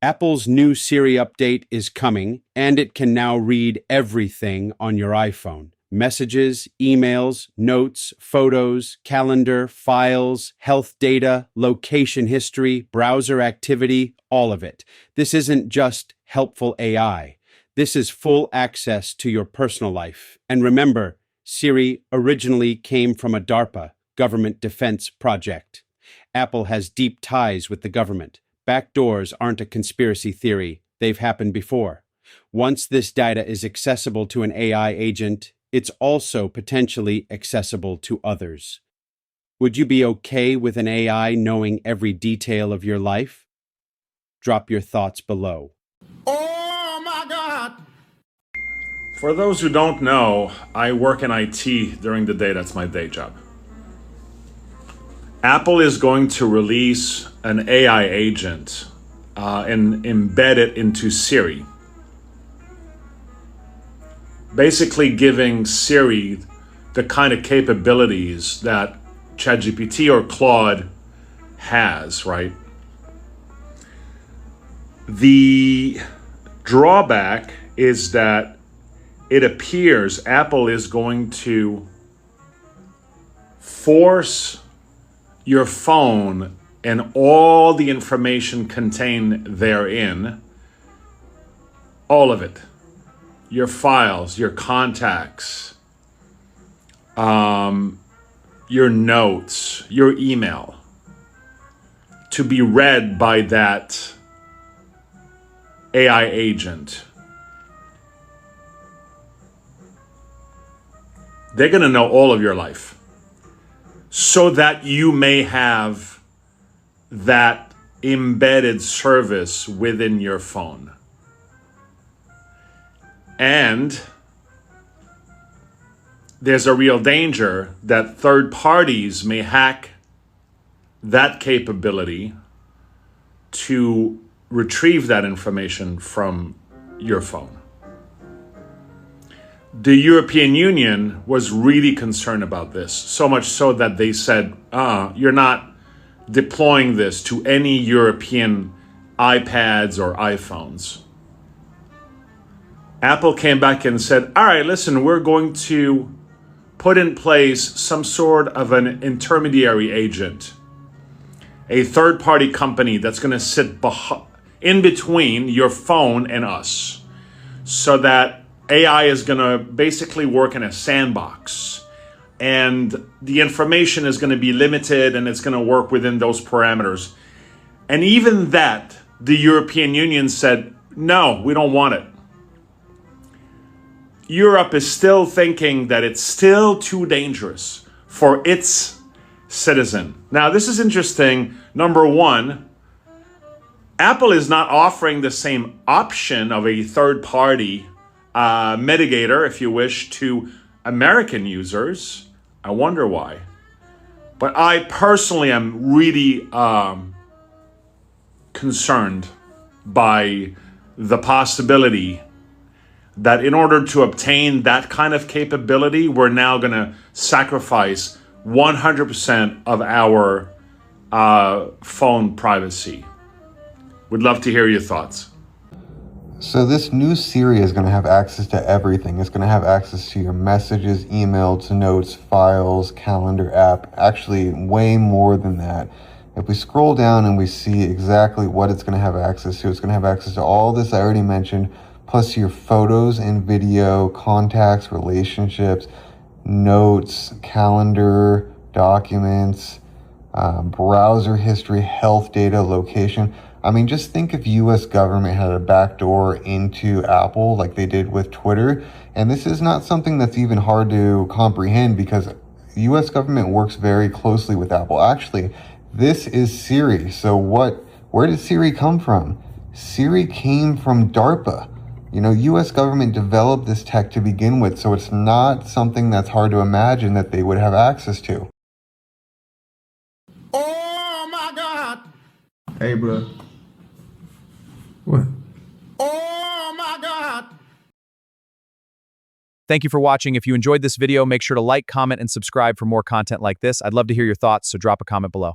Apple's new Siri update is coming, and it can now read everything on your iPhone. Messages, emails, notes, photos, calendar, files, health data, location history, browser activity, all of it. This isn't just helpful AI. This is full access to your personal life. And remember, Siri originally came from a DARPA, government defense project. Apple has deep ties with the government. Backdoors aren't a conspiracy theory. They've happened before. Once this data is accessible to an AI agent, it's also potentially accessible to others. Would you be okay with an AI knowing every detail of your life? Drop your thoughts below. Oh my God! For those who don't know, I work in IT during the day. That's my day job. Apple is going to release an AI agent and embed it into Siri. Basically giving Siri the kind of capabilities that ChatGPT or Claude has, right? The drawback is that it appears Apple is going to force your phone and all the information contained therein, all of it, your files, your contacts, your notes, your email, to be read by that AI agent. They're going to know all of your life, so that you may have that embedded service within your phone. And there's a real danger that third parties may hack that capability to retrieve that information from your phone. The European Union was really concerned about this, so much so that they said, you're not deploying this to any European iPads or iPhones. Apple came back and said, all right, listen, we're going to put in place some sort of an intermediary agent, a third-party company that's going to sit in between your phone and us, so that AI is going to basically work in a sandbox, and the information is going to be limited and it's going to work within those parameters. And even that, the European Union said, no, we don't want it. Europe is still thinking that it's still too dangerous for its citizen. Now, this is interesting. Number one, Apple is not offering the same option of a third-party mitigator, if you wish, to American users. I wonder why. But I personally am really concerned by the possibility that in order to obtain that kind of capability, we're now going to sacrifice 100% of our phone privacy. Would love to hear your thoughts. So this new Siri is going to have access to everything. It's going to have access to your messages, emails, notes, files, calendar app, actually way more than that. If we scroll down and we see exactly what it's going to have access to, it's going to have access to all this I already mentioned, plus your photos and video, contacts, relationships, notes, calendar, documents, browser history, health data, location. I mean, just think if U.S. government had a backdoor into Apple like they did with Twitter. And this is not something that's even hard to comprehend because the U.S. government works very closely with Apple. Actually, this is Siri. So where did Siri come from? Siri came from DARPA. You know, U.S. government developed this tech to begin with, so it's not something that's hard to imagine that they would have access to. Oh my God! Hey, bro. What? Oh my God! Thank you for watching. If you enjoyed this video, make sure to like, comment, and subscribe for more content like this. I'd love to hear your thoughts, so drop a comment below.